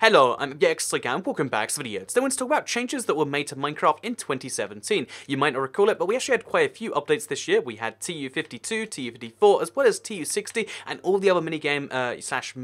Hello, I'm Slick and welcome back to the video. Today I want to talk about changes that were made to Minecraft in 2017. You might not recall it, but we actually had quite a few updates this year. We had TU52, TU54, as well as TU60, and all the other minigame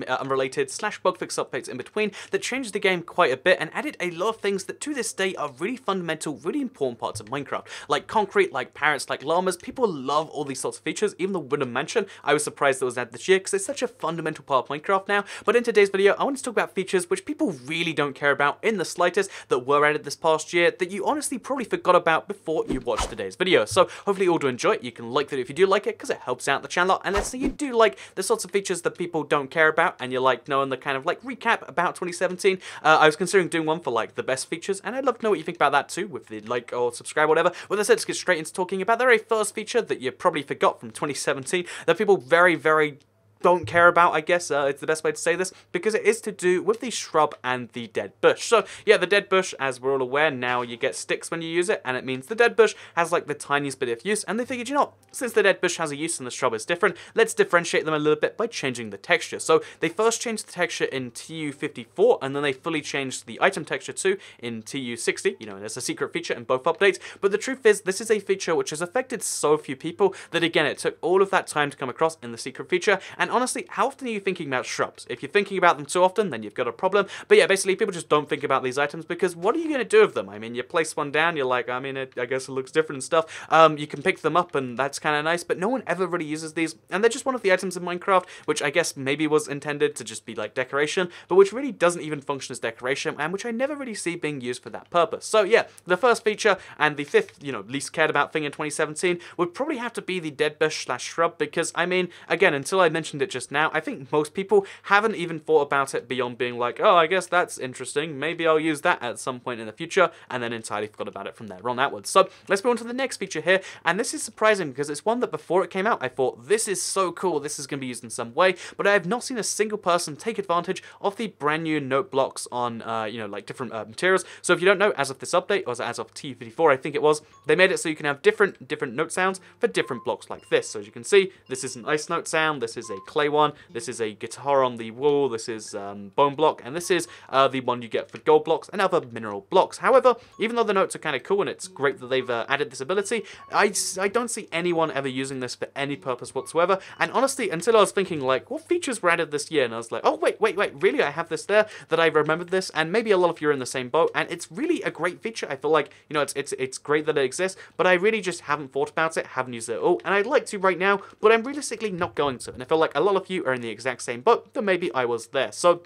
unrelated / bug fix updates in between that changed the game quite a bit and added a lot of things that to this day are really fundamental, really important parts of Minecraft. Like concrete, like parrots, like llamas. People love all these sorts of features, even the wooden mansion. I was surprised that was added this year because it's such a fundamental part of Minecraft now. But in today's video, I want to talk about features which people really don't care about in the slightest that were added this past year that you honestly probably forgot about before you watched today's video. So hopefully you all do enjoy it. You can like the video if you do like it because it helps out the channel. And let's say you do like the sorts of features that people don't care about and you like knowing the kind of like recap about 2017. I was considering doing one for like the best features and I'd love to know what you think about that too with the like or subscribe or whatever. With that said, let's get straight into talking about the very first feature that you probably forgot from 2017 that people very don't care about, I guess, it's the best way to say this, because it is to do with the shrub and the dead bush. So, yeah, the dead bush, as we're all aware, now you get sticks when you use it, and it means the dead bush has, like, the tiniest bit of use, and they figured, you know, since the dead bush has a use and the shrub is different, let's differentiate them a little bit by changing the texture. So, they first changed the texture in TU54, and then they fully changed the item texture too in TU60, you know, there's a secret feature in both updates, but the truth is, this is a feature which has affected so few people that, again, it took all of that time to come across in the secret feature, and honestly, how often are you thinking about shrubs? If you're thinking about them too often, then you've got a problem. But yeah, basically, people just don't think about these items because what are you going to do with them? I mean, you place one down, you're like, I mean, I guess it looks different and stuff. You can pick them up and that's kind of nice, but no one ever really uses these. And they're just one of the items in Minecraft, which I guess maybe was intended to just be like decoration, but which really doesn't even function as decoration and which I never really see being used for that purpose. So yeah, the first feature and the fifth, you know, least cared about thing in 2017 would probably have to be the dead bush / shrub because, I mean, again, until I mentioned it just now, I think most people haven't even thought about it beyond being like, oh, I guess that's interesting, maybe I'll use that at some point in the future, and then entirely forgot about it from there on outwards. So let's move on to the next feature here, and this is surprising because it's one that before it came out, I thought, this is so cool, this is going to be used in some way, but I have not seen a single person take advantage of the brand new note blocks on, you know, like different materials. So if you don't know, as of this update, or as of T54, I think it was, they made it so you can have different note sounds for different blocks like this. So as you can see, this is an ice note sound, this is a clay one, this is a guitar on the wall, this is bone block, and this is the one you get for gold blocks and other mineral blocks. However, even though the notes are kind of cool and it's great that they've added this ability, I don't see anyone ever using this for any purpose whatsoever. And honestly, until I was thinking like, what features were added this year? And I was like, oh wait, really? I have this there, that I remembered this, and maybe a lot of you are in the same boat, and it's really a great feature. I feel like, you know, it's great that it exists, but I really just haven't thought about it, haven't used it at all, and I'd like to right now, but I'm realistically not going to. And I feel like a lot of you are in the exact same boat that maybe I was there. So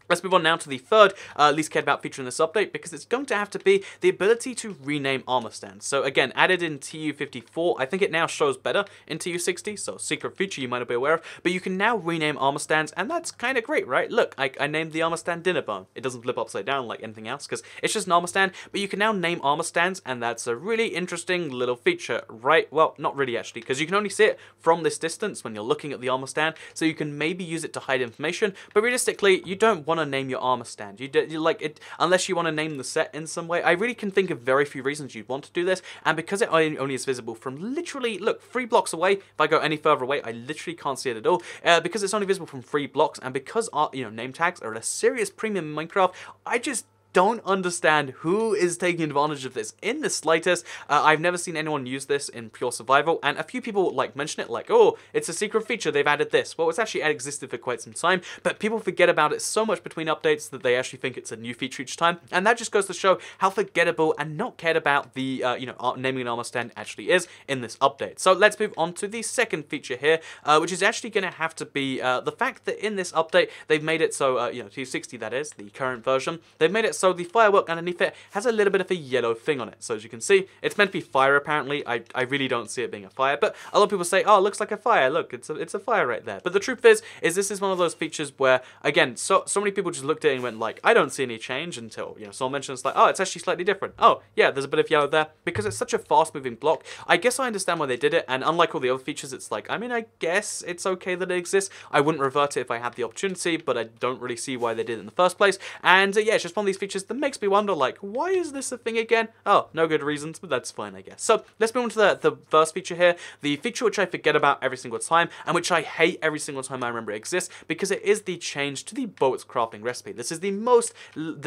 let's move on now to the third least cared about feature in this update, because it's going to have to be the ability to rename Armorstands. So again, added in TU54, I think it now shows better in TU60, so secret feature you might not be aware of, but you can now rename Armorstands, and that's kind of great, right? Look, I named the Armorstand dinner bone. It doesn't flip upside down like anything else, because it's just an Armorstand, but you can now name Armorstands, and that's a really interesting little feature, right? Well, not really actually, because you can only see it from this distance when you're looking at the Armorstand, so you can maybe use it to hide information, but realistically, you don't want to name your armor stand. You like it unless you want to name the set in some way. I really can think of very few reasons you'd want to do this, and because it only is visible from literally, look, 3 blocks away. If I go any further away, I literally can't see it at all. Because it's only visible from 3 blocks, and because our, you know, name tags are at a serious premium in Minecraft, I just don't understand who is taking advantage of this in the slightest. I've never seen anyone use this in pure survival, and a few people like mention it like, oh, it's a secret feature, they've added this. Well, it's actually existed for quite some time, but people forget about it so much between updates that they actually think it's a new feature each time, and that just goes to show how forgettable and not cared about the, you know, naming an armor stand actually is in this update. So let's move on to the second feature here, which is actually going to have to be the fact that in this update, they've made it so, you know, T60 that is, the current version, they've made it so the firework underneath it has a little bit of a yellow thing on it. So as you can see, it's meant to be fire apparently. I really don't see it being a fire, but a lot of people say, oh, it looks like a fire. Look, it's a fire right there. But the truth is this is one of those features where, again, so many people just looked at it and went like, I don't see any change until, you know, someone mentions like, oh, it's actually slightly different. Oh, yeah, there's a bit of yellow there because it's such a fast-moving block. I guess I understand why they did it, and unlike all the other features, it's like, I mean, I guess it's okay that it exists. I wouldn't revert it if I had the opportunity, but I don't really see why they did it in the first place. And yeah, it's just one of these features features that makes me wonder, like, why is this a thing again? Oh, no good reasons, but that's fine, I guess. So let's move on to the first feature here, the feature which I forget about every single time, and which I hate every single time I remember it exists, because it is the change to the boat's crafting recipe. This is the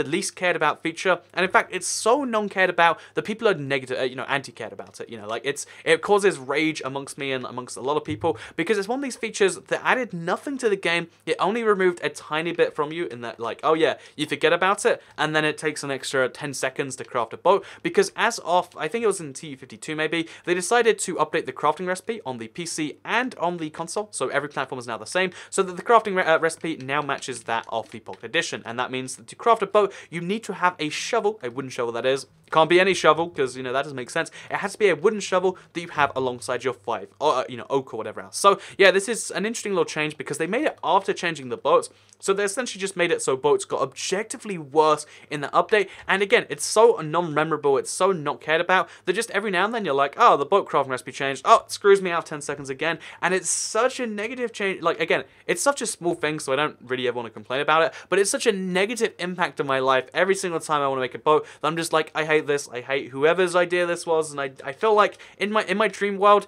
least cared about feature, and in fact, it's so non-cared about that people are negative, anti-cared about it. Like it causes rage amongst me and amongst a lot of people, because it's one of these features that added nothing to the game. It only removed a tiny bit from you in that, like, oh yeah, you forget about it, and then it takes an extra 10 seconds to craft a boat, because as of, I think it was in TU52 maybe, they decided to update the crafting recipe on the PC and on the console, so every platform is now the same, so that the crafting recipe now matches that of the Pocket Edition, and that means that to craft a boat, you need to have a shovel, a wooden shovel that is. Can't be any shovel, because, that doesn't make sense. It has to be a wooden shovel that you have alongside your oak or whatever else. So, yeah, this is an interesting little change, because they made it after changing the boats, so they essentially just made it so boats got objectively worse in the update, and again, it's so non-memorable, it's so not cared about, that just every now and then you're like, oh, the boat crafting recipe changed, oh, it screws me out 10 seconds again, and it's such a negative change. Like, again, it's such a small thing, so I don't really ever want to complain about it, but it's such a negative impact on my life every single time I want to make a boat, that I'm just like, I hate this, I hate whoever's idea this was, and I feel like in my dream world,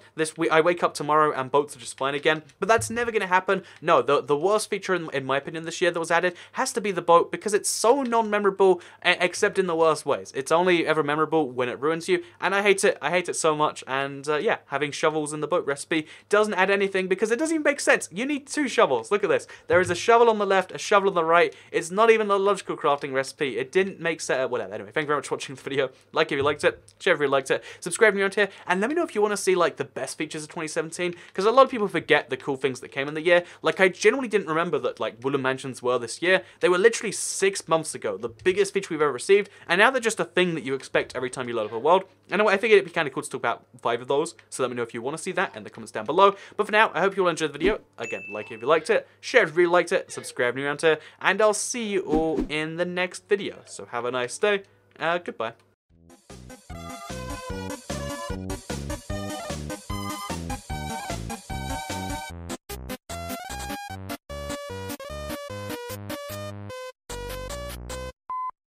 I wake up tomorrow and boats are just fine again, but that's never going to happen. No, the worst feature in my opinion this year that was added has to be the boat, because it's so non-memorable, except in the worst ways. It's only ever memorable when it ruins you, and I hate it so much, and yeah, having shovels in the boat recipe doesn't add anything, because it doesn't even make sense. You need 2 shovels. Look at this. There is a shovel on the left, a shovel on the right. It's not even a logical crafting recipe. It didn't make sense. Whatever. Anyway, thank you very much for watching the video. Like if you liked it, share if you liked it, subscribe if you're around here, and let me know if you want to see like the best features of 2017, because a lot of people forget the cool things that came in the year. Like, I genuinely didn't remember that like wooden mansions were this year. They were literally 6 months ago, the biggest feature we've ever received, and now they're just a thing that you expect every time you load up a world. And I figured it'd be kind of cool to talk about 5 of those, so let me know if you want to see that in the comments down below. But for now, I hope you all enjoyed the video. Again, like if you liked it, share if you really liked it, subscribe if you're around here, and I'll see you all in the next video. So have a nice day. Goodbye.